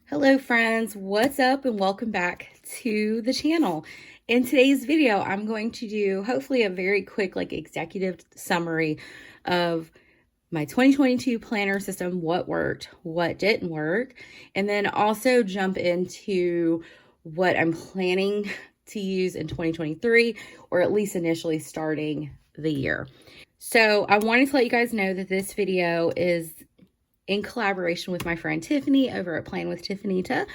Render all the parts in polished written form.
Hello friends, what's up and welcome back to the channel. In today's video, I'm going to do hopefully a very quick executive summary of my 2022 planner system, what worked, what didn't work, and then also jump into what I'm planning to use in 2023, or at least initially starting the year. So I wanted to let you guys know that this video is in collaboration with my friend Tiffany over at Plan with Tiffanita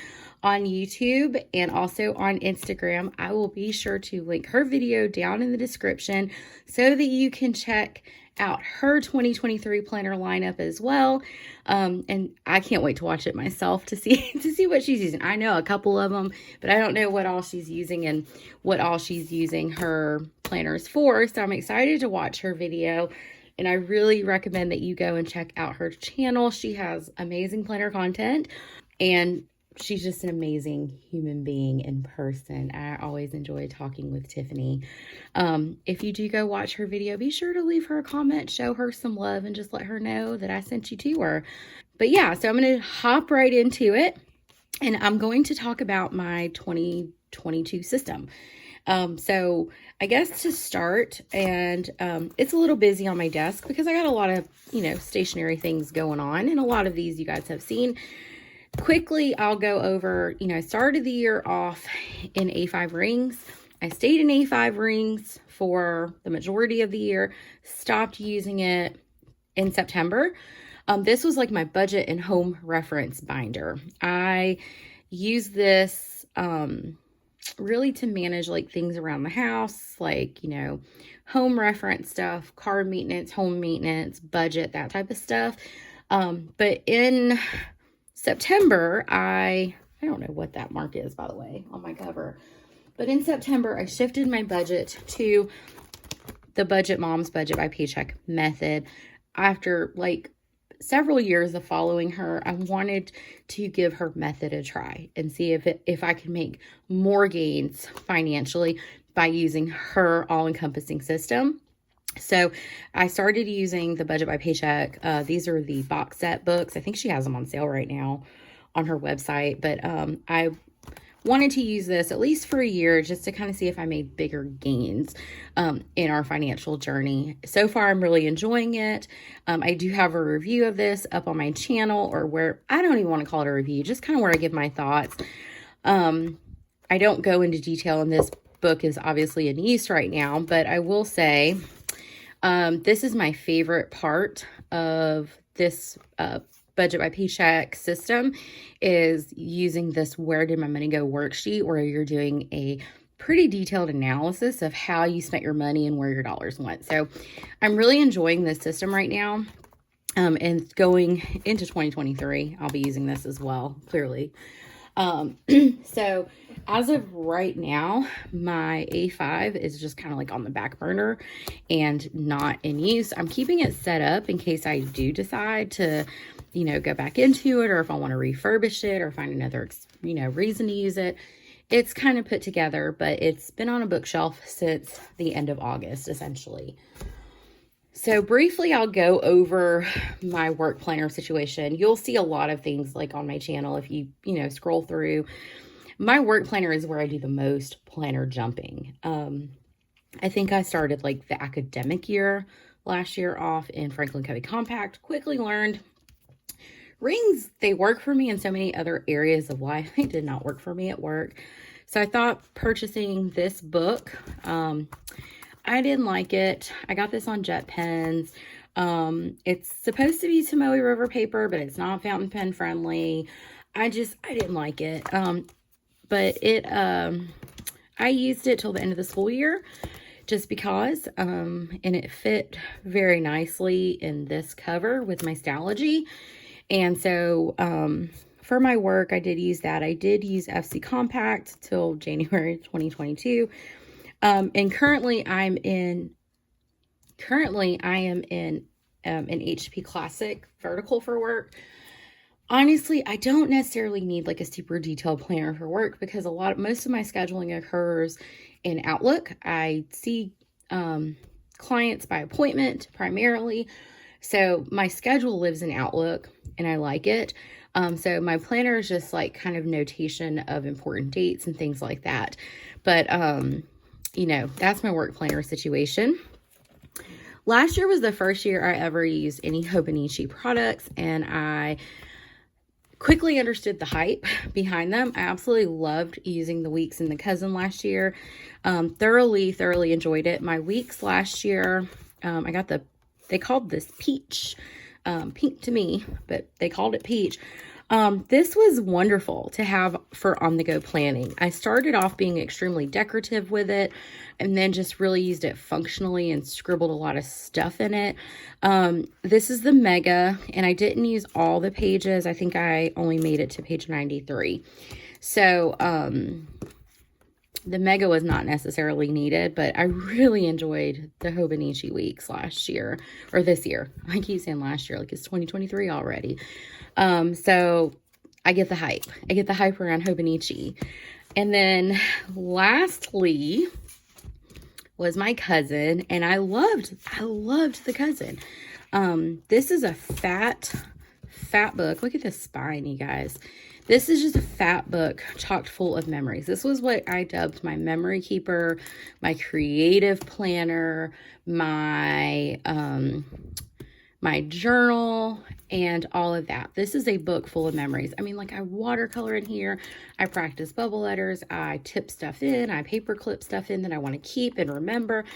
on YouTube and also on Instagram. I will be sure to link her video down in the description so that you can check out her 2023 planner lineup as well. And I can't wait to watch it myself to see what she's using. I know a couple of them, but I don't know what all she's using and what all she's using her planners for. So I'm excited to watch her video. And I really recommend that you go and check out her channel. She has amazing planner content and she's just an amazing human being in person. I always enjoy talking with Tiffany. If you do go watch her video, be sure to leave her a comment, show her some love, and just let her know that I sent you to her. But yeah, so I'm going to hop right into it. And I'm going to talk about my 2022 system. So I guess to start, and it's a little busy on my desk because I got a lot of, stationary things going on, and a lot of these you guys have seen. Quickly, I'll go over, I started the year off in A5 rings. I stayed in A5 rings for the majority of the year, stopped using it in September. This was like my budget and home reference binder. I use this, really to manage things around the house, home reference stuff, car maintenance, home maintenance, budget, that type of stuff. But in September, I don't know what that mark is, by the way, on my cover. But in September, I shifted my budget to the Budget Mom's Budget by Paycheck method. After several years of following her, I wanted to give her method a try and see if I could make more gains financially by using her all-encompassing system. So I started using the Budget by Paycheck. These are the box set books. I think she has them on sale right now on her website, but I wanted to use this at least for a year just to kind of see if I made bigger gains in our financial journey. So far, I'm really enjoying it. I do have a review of this up on my channel, or where I don't even want to call it a review, just kind of where I give my thoughts. I don't go into detail, and this book is obviously in use right now, but I will say this is my favorite part of this Budget by Paycheck system, is using this Where Did My Money Go worksheet, where you're doing a pretty detailed analysis of how you spent your money and where your dollars went. So I'm really enjoying this system right now. And going into 2023, I'll be using this as well, clearly. So as of right now, my A5 is just kind of on the back burner and not in use. I'm keeping it set up in case I do decide to, go back into it, or if I want to refurbish it or find another, reason to use it. It's kind of put together, but it's been on a bookshelf since the end of August, essentially. So briefly, I'll go over my work planner situation. You'll see a lot of things on my channel if you, scroll through. My work planner is where I do the most planner jumping. I think I started the academic year last year off in Franklin Covey Compact. Quickly learned rings, they work for me in so many other areas of life. They did not work for me at work. So I thought purchasing this book, I didn't like it. I got this on jet pens. It's supposed to be Tomoe River paper, but it's not fountain pen friendly. I didn't like it. But I used it till the end of the school year just because, and it fit very nicely in this cover with my Stalogy. And so, for my work, I did use that. I did use FC Compact till January 2022. And currently I am in an HP Classic vertical for work. Honestly, I don't necessarily need a super detailed planner for work because most of my scheduling occurs in Outlook. I see clients by appointment primarily. So my schedule lives in Outlook and I like it. So my planner is just like kind of notation of important dates and things like that. But, you know, that's my work planner situation. Last year was the first year I ever used any Hobonichi products, and I quickly understood the hype behind them. I absolutely loved using the Weeks and the Cousin last year. Thoroughly enjoyed it. My Weeks last year, I got they called this peach, pink to me, but they called it peach. This was wonderful to have for on-the-go planning. I started off being extremely decorative with it, and then just really used it functionally and scribbled a lot of stuff in it. This is the Mega, and I didn't use all the pages. I think I only made it to page 93. So, the Mega was not necessarily needed, but I really enjoyed the Hobonichi Weeks last year, or this year. I keep saying last year, like it's 2023 already. So I get the hype. I get the hype around Hobonichi. And then lastly was my Cousin, and I loved the Cousin. This is a fat book. Look at the spine, you guys. This is just a fat book chock full of memories. This was what I dubbed my memory keeper, my creative planner, my my journal, and all of that. This is a book full of memories. I mean, like, I watercolor in here, I practice bubble letters, I tip stuff in, I paper clip stuff in that I want to keep and remember,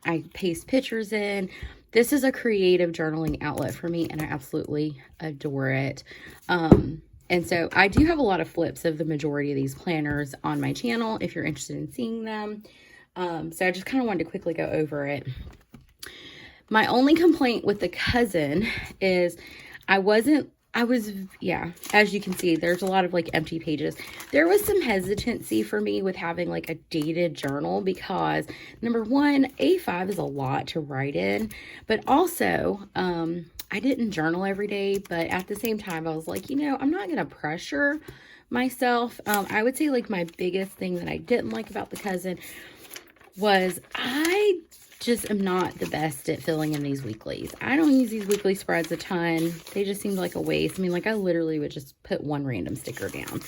I paste pictures in. This is a creative journaling outlet for me, and I absolutely adore it. And so I do have a lot of flips of the majority of these planners on my channel if you're interested in seeing them. So I just kind of wanted to quickly go over it. My only complaint with the Cousin is yeah, as you can see, there's a lot of like empty pages. There was some hesitancy for me with having like a dated journal because number one, A5 is a lot to write in, but also, I didn't journal every day, but at the same time, I was like, you know, I'm not going to pressure myself. I would say like my biggest thing that I didn't like about the Cousin was I just am not the best at filling in these weeklies. I don't use these weekly spreads a ton. They just seemed like a waste. I mean, like I literally would just put one random sticker down,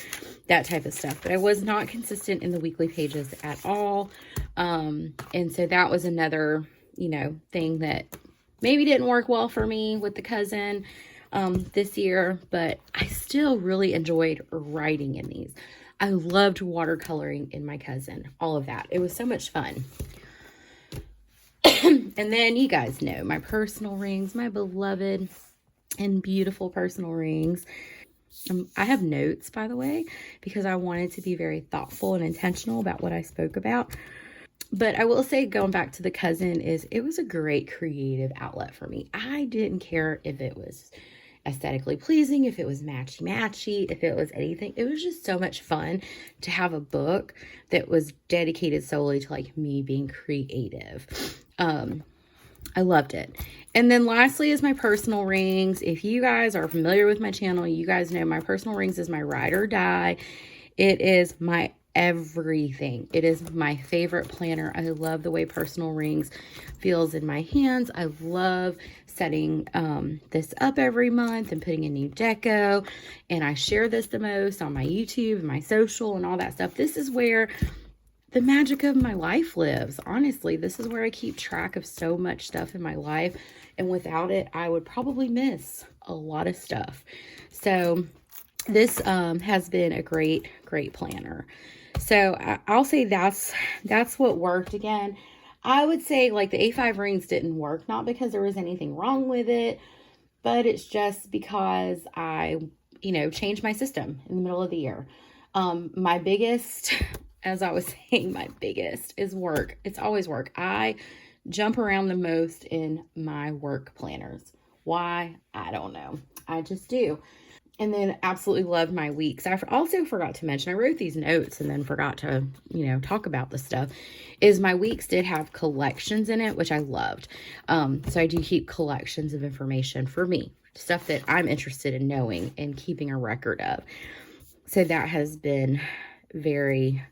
that type of stuff. But I was not consistent in the weekly pages at all. And so that was another, you know, thing that maybe didn't work well for me with the Cousin this year, but I still really enjoyed writing in these. I loved watercoloring in my Cousin, all of that. It was so much fun. And then you guys know my personal rings, my beloved and beautiful personal rings. I have notes, by the way, because I wanted to be very thoughtful and intentional about what I spoke about. But I will say, going back to the Cousin, it was a great creative outlet for me. I didn't care if it was aesthetically pleasing, if it was matchy, if it was anything. It was just so much fun to have a book that was dedicated solely to like me being creative. I loved it. And then lastly is my personal rings. If you guys are familiar with my channel, you guys know my personal rings is my ride or die. It is my everything. It is my favorite planner. I love the way personal rings feels in my hands. I love setting this up every month and putting a new deco. And I share this the most on my YouTube and my social and all that stuff. This is where the magic of my life lives. Honestly, this is where I keep track of so much stuff in my life. And without it, I would probably miss a lot of stuff. So this has been a great planner. So I'll say that's what worked. Again, I would say like the A5 rings didn't work, not because there was anything wrong with it, but it's just because I, you know, changed my system in the middle of the year. My biggest, as I was saying, my biggest is work. It's always work. I jump around the most in my work planners. Why? I don't know. I just do. And then absolutely loved my weeks. I also forgot to mention, I wrote these notes and then forgot to, you know, talk about the stuff, is my weeks did have collections in it, which I loved. So I do keep collections of information for me, stuff that I'm interested in knowing and keeping a record of. So that has been very,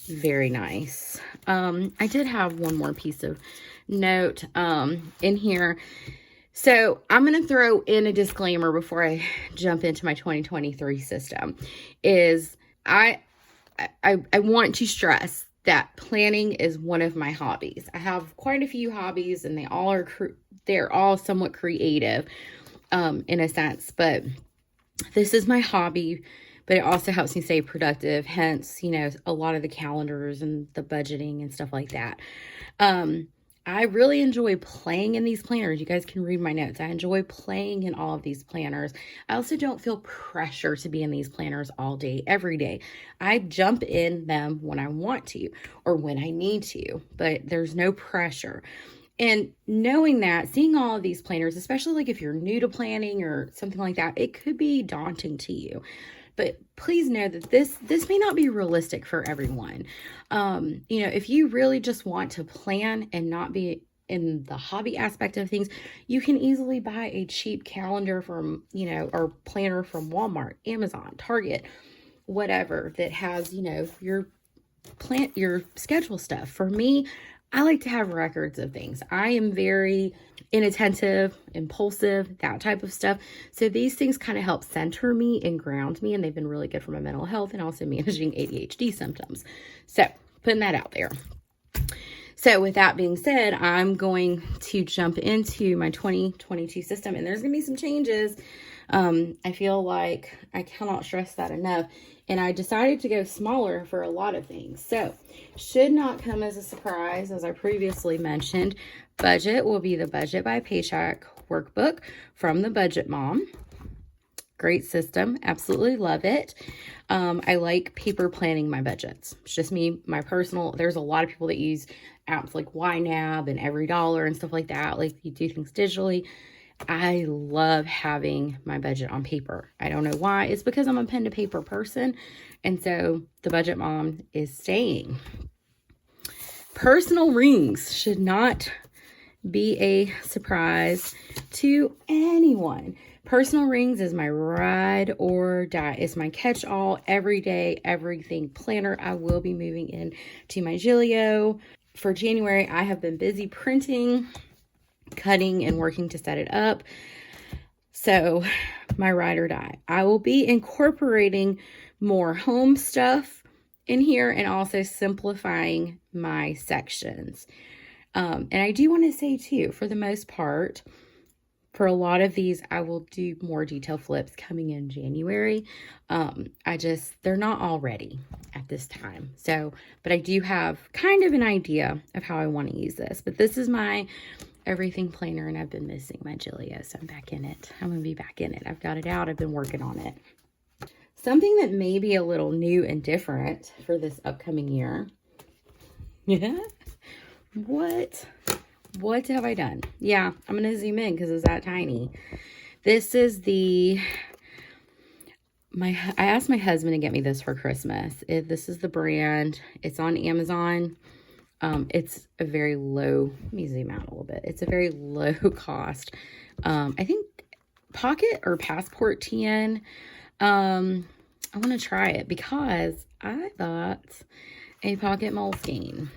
very nice. I did have one more piece of note in here. So I'm going to throw in a disclaimer before I jump into my 2023 system is I want to stress that planning is one of my hobbies. I have quite a few hobbies and they're all somewhat creative in a sense, but this is my hobby, but it also helps me stay productive. Hence, you know, a lot of the calendars and the budgeting and stuff like that. I really enjoy playing in these planners. You guys can read my notes. I enjoy playing in all of these planners. I also don't feel pressure to be in these planners all day, every day. I jump in them when I want to or when I need to, but there's no pressure. And knowing that, seeing all of these planners, especially like if you're new to planning or something like that, it could be daunting to you. But please know that this may not be realistic for everyone. You know, if you really just want to plan and not be in the hobby aspect of things, you can easily buy a cheap calendar from, you know, or planner from Walmart, Amazon, Target, whatever, that has, you know, your schedule stuff. For me, I like to have records of things. I am very inattentive, impulsive, that type of stuff. So these things kind of help center me and ground me, and they've been really good for my mental health and also managing ADHD symptoms. So putting that out there. So with that being said, I'm going to jump into my 2022 system, and there's going to be some changes. I feel like I cannot stress that enough. And I decided to go smaller for a lot of things. So should not come as a surprise, as I previously mentioned. Budget will be the Budget by Paycheck workbook from the Budget Mom. Great system. Absolutely love it. I like paper planning my budgets. It's just me, my personal. There's a lot of people that use apps like YNAB and Every Dollar and stuff like that. Like you do things digitally. I love having my budget on paper. I don't know why. It's because I'm a pen to paper person. And so the Budget Mom is staying. Personal rings should not be a surprise to anyone. Personal rings is my ride or die. It's my catch-all, everyday, everything planner. I will be moving in to my Gilio. For January, I have been busy printing, cutting, and working to set it up. So my ride or die. I will be incorporating more home stuff in here and also simplifying my sections. And I do want to say too, for the most part, for a lot of these, I will do more detail flips coming in January. They're not all ready at this time. So, but I do have kind of an idea of how I want to use this. But this is my everything planner, and I've been missing my Gilio, so I'm back in it. I'm going to be back in it. I've got it out. I've been working on it. Something that may be a little new and different for this upcoming year. Yeah. What have I done? Yeah, I'm going to zoom in because it's that tiny. This is I asked my husband to get me this for Christmas. This is the brand. It's on Amazon. It's a very low, let me zoom out a little bit. It's a very low cost. I think Pocket or Passport TN. I want to try it because I thought a Pocket Moleskine.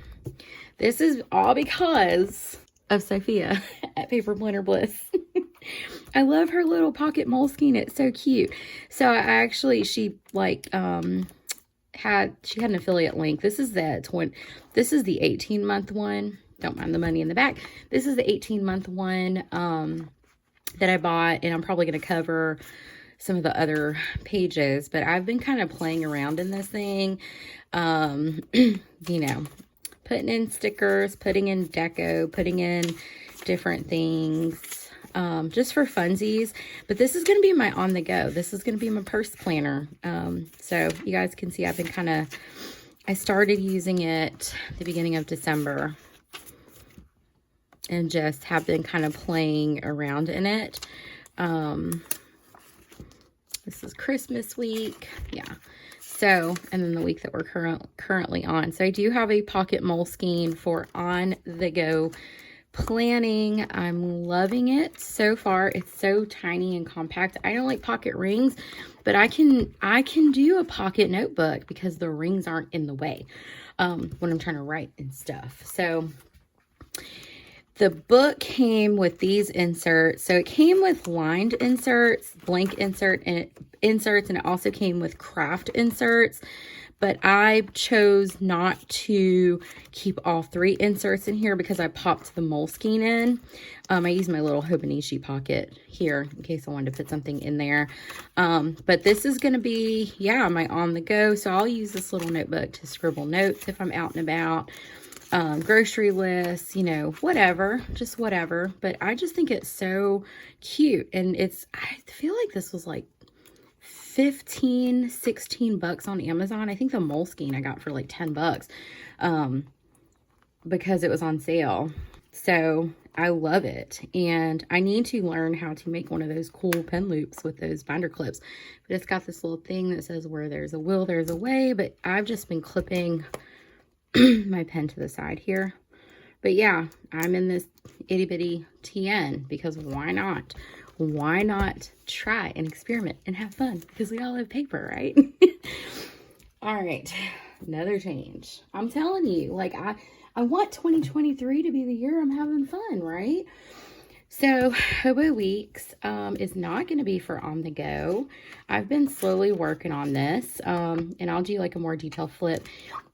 This is all because of Sophia at Paper Planner Bliss. I love her little Pocket Moleskine. It's so cute. So she had an affiliate link. This is the 18-month one. Don't mind the money in the back. This is the 18-month one that I bought, and I'm probably going to cover some of the other pages, but I've been kind of playing around in this thing. You know, putting in stickers, putting in deco, putting in different things, just for funsies. But this is going to be my on the go. This is going to be my purse planner. So you guys can see I started using it at the beginning of December and just have been kind of playing around in it. This is Christmas week. Yeah. So, and then the week that we're currently on. So I do have a Pocket Moleskine for on the go planning. I'm loving it so far. It's so tiny and compact. I don't like pocket rings, but I can do a pocket notebook because the rings aren't in the way when I'm trying to write and stuff. So The book came with these inserts. So it came with lined inserts, blank inserts, and it also came with craft inserts. But I chose not to keep all 3 inserts in here because I popped the Moleskine in. I used my little Hobonichi pocket here in case I wanted to put something in there. But this is going to be, yeah, my on the go. So I'll use this little notebook to scribble notes if I'm out and about. Grocery lists, you know, whatever, just whatever. But I just think it's so cute. And I feel like this was like 15, 16 bucks on Amazon. I think the Moleskine I got for like 10 bucks because it was on sale. So I love it. And I need to learn how to make one of those cool pen loops with those binder clips. But it's got this little thing that says where there's a will, there's a way. But I've just been clipping my pen to the side here. But yeah, I'm in this itty bitty TN because why not? Why not try and experiment and have fun? Because we all have paper, right? All right, another change. I'm telling you, like I want 2023 to be the year I'm having fun, right? So Hobo Weeks is not going to be for on the go. I've been slowly working on this, and I'll do like a more detailed flip.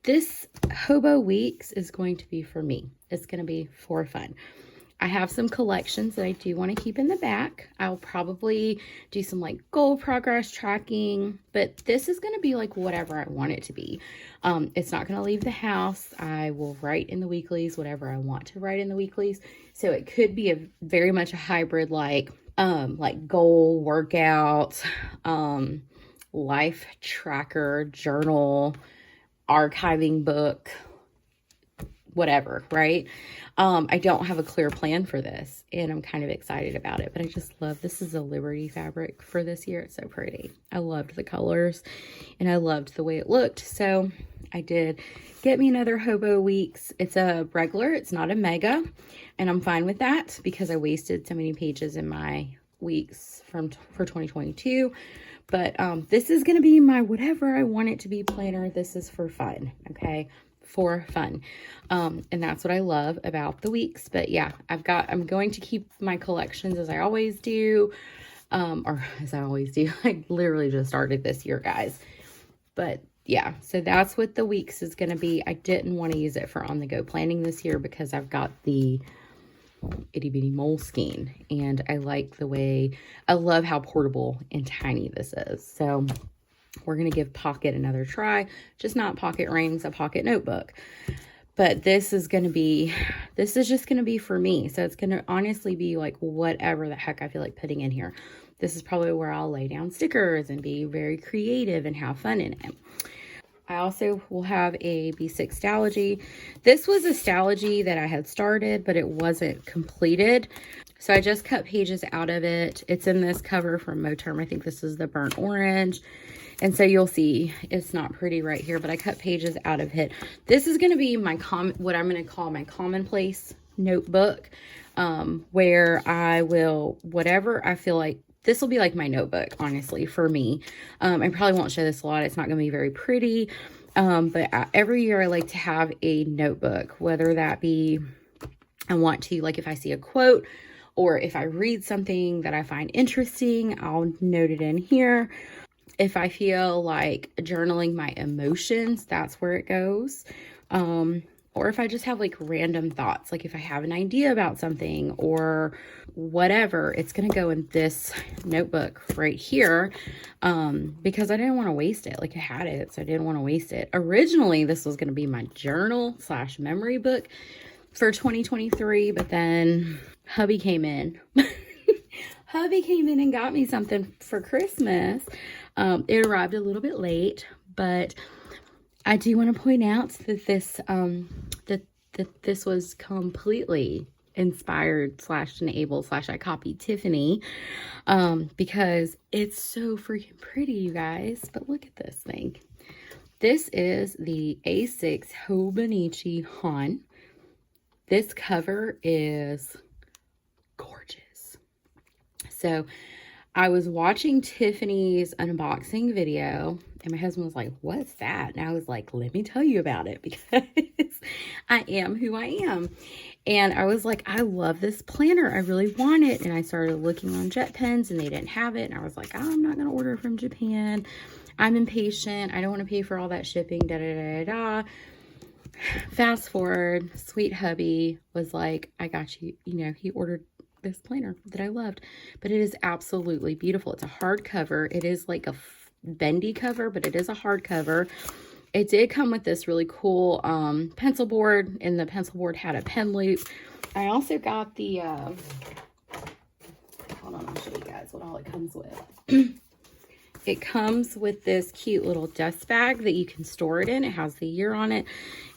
This Hobo Weeks is going to be for me. It's going to be for fun. I have some collections that I do want to keep in the back. I'll probably do some like goal progress tracking, but this is going to be like whatever I want it to be. It's not going to leave the house. I will write in the weeklies, whatever I want to write in the weeklies. So it could be very much a hybrid, like goal, workout, life tracker, journal, archiving book, whatever, right? I don't have a clear plan for this, and I'm kind of excited about it, but I just love, this is a Liberty fabric for this year. It's so pretty. I loved the colors, and I loved the way it looked. So I did get me another Hobo Weeks. It's a regular, it's not a mega, and I'm fine with that because I wasted so many pages in my weeks for 2022. But this is going to be my whatever I want it to be planner. This is for fun, okay? For fun. And that's what I love about the weeks. But yeah, I'm going to keep my collections as I always do. Or as I always do. I literally just started this year, guys. But yeah, so that's what the weeks is going to be. I didn't want to use it for on-the-go planning this year because I've got the itty bitty Moleskine, and I like the way, I love how portable and tiny this is. So we're going to give Pocket another try, just not pocket rings, a pocket notebook. But this is just going to be for me. So it's going to honestly be like whatever the heck I feel like putting in here. This is probably where I'll lay down stickers and be very creative and have fun in it. I also will have a B6 Stalogy. This was a Stalogy that I had started, but it wasn't completed. So I just cut pages out of it. It's in this cover from Moterm. I think this is the burnt orange. And so you'll see it's not pretty right here, but I cut pages out of it. This is going to be my what I'm going to call my commonplace notebook, where I will, whatever I feel like, this will be like my notebook, honestly, for me. I probably won't show this a lot. It's not going to be very pretty. But every year I like to have a notebook, whether that be, I want to, like if I see a quote or if I read something that I find interesting, I'll note it in here. If I feel like journaling my emotions, that's where it goes. Or if I just have like random thoughts, like if I have an idea about something or whatever, it's going to go in this notebook right here, because I didn't want to waste it. Like I had it, so I didn't want to waste it. Originally, this was going to be my journal / memory book for 2023, but then hubby came in. Hubby came in and got me something for Christmas. It arrived a little bit late, but I do want to point out that this this was completely inspired / enabled / I copied Tiffany, because it's so freaking pretty, you guys. But look at this thing. This is the A6 Hobonichi Han. This cover is gorgeous. So I was watching Tiffany's unboxing video, And my husband was like, what's that? And I was like, let me tell you about it, because I am who I am. And I was like, I love this planner. I really want it. And I started looking on Jet Pens and they didn't have it. And I was like, oh, I'm not going to order from Japan. I'm impatient. I don't want to pay for all that shipping, da da da da. Fast forward, sweet hubby was like, I got you. You know, he ordered this planner that I loved, but it is absolutely beautiful. It's a hardcover. It is like a bendy cover, but it is a hardcover. It did come with this really cool pencil board, and the pencil board had a pen loop. I also got the hold on, I'll show you guys what all it comes with. It comes with this cute little dust bag that you can store it in. It has the year on it.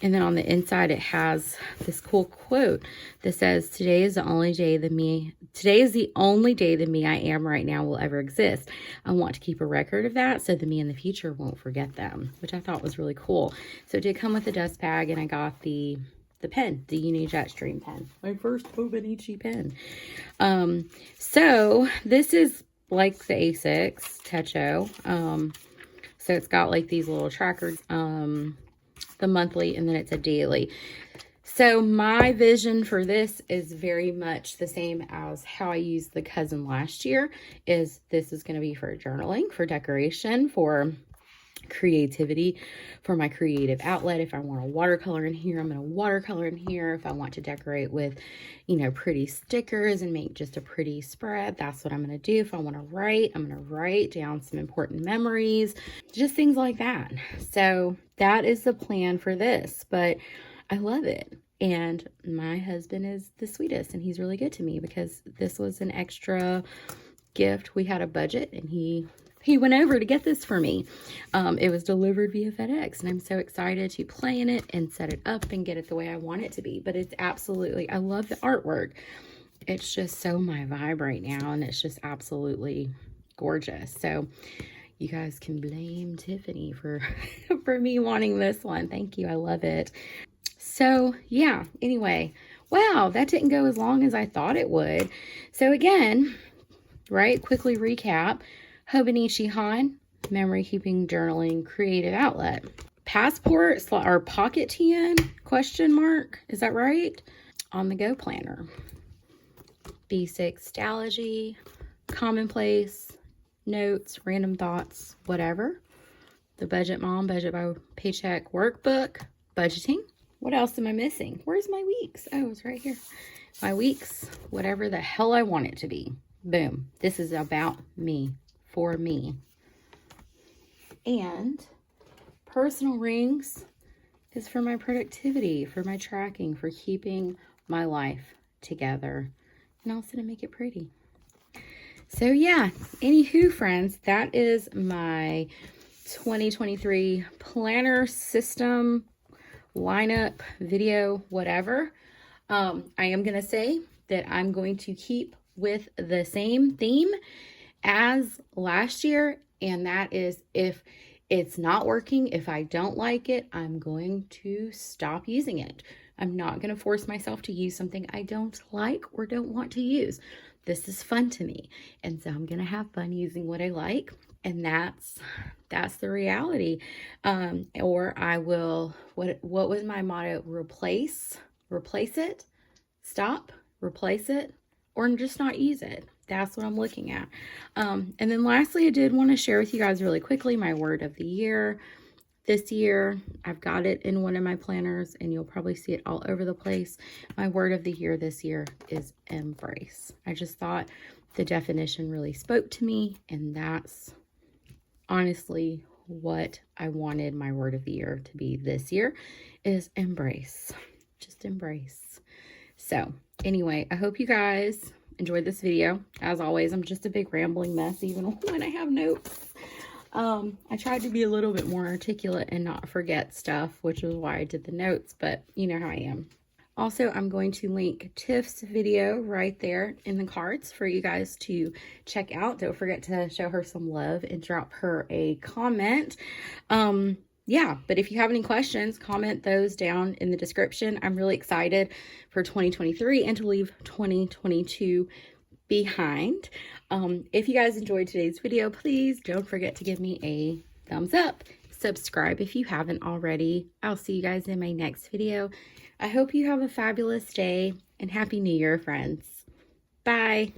And then on the inside, it has this cool quote that says, today is the only day the me I am right now will ever exist. I want to keep a record of that so the me in the future won't forget them, which I thought was really cool. So it did come with a dust bag, and I got the pen, the Uni Jetstream pen, my first Hobonichi pen. So this is like the A6 Techo. So it's got like these little trackers, the monthly, and then it's a daily. So my vision for this is very much the same as how I used the Cousin last year. Is this is going to be for journaling, for decoration, for creativity, for my creative outlet. If I want to watercolor in here, I'm going to watercolor in here. If I want to decorate with, you know, pretty stickers and make just a pretty spread, that's what I'm going to do. If I want to write, I'm going to write down some important memories, just things like that. So that is the plan for this, but I love it. And my husband is the sweetest, and he's really good to me, because this was an extra gift. We had a budget, and he went over to get this for me. It was delivered via FedEx, and I'm so excited to play in it and set it up and get it the way I want it to be. But it's absolutely, I love the artwork. It's just so my vibe right now, and it's just absolutely gorgeous. So you guys can blame Tiffany for me wanting this one. Thank you. I love it. So yeah, anyway, wow, that didn't go as long as I thought it would. So again, right, quickly recap. Hobonichi Han, memory keeping, journaling, creative outlet. Passport or pocket TN, question mark, is that right? On the go planner. B6 Stalogy, commonplace, notes, random thoughts, whatever. The Budget Mom, Budget by Paycheck workbook, budgeting. What else am I missing? Where's my weeks? Oh, it's right here. My weeks, whatever the hell I want it to be. Boom. This is about me. For me. And personal rings is for my productivity, for my tracking, for keeping my life together, and also to make it pretty. So yeah, anywho, friends, that is my 2023 planner system lineup video, whatever. I am going to say that I'm going to keep with the same theme as last year, and that is, if it's not working, if I don't like it, I'm going to stop using it. I'm not going to force myself to use something I don't like or don't want to use. This is fun to me, and so I'm going to have fun using what I like, and that's the reality. Or I will, what was my motto? Replace it, stop, replace it, or just not use it. That's what I'm looking at. And then lastly, I did want to share with you guys really quickly my word of the year. This year, I've got it in one of my planners, and you'll probably see it all over the place. My word of the year this year is embrace. I just thought the definition really spoke to me, and that's honestly what I wanted my word of the year to be this year, is embrace. Just embrace. So anyway, I hope you guys enjoyed this video. As always, I'm just a big rambling mess, even when I have notes. I tried to be a little bit more articulate and not forget stuff, which is why I did the notes, but you know how I am. Also, I'm going to link Tiff's video right there in the cards for you guys to check out. Don't forget to show her some love and drop her a comment. Yeah, but if you have any questions, comment those down in the description. I'm really excited for 2023 and to leave 2022 behind. If you guys enjoyed today's video, please don't forget to give me a thumbs up. Subscribe if you haven't already. I'll see you guys in my next video. I hope you have a fabulous day and Happy New Year, friends. Bye.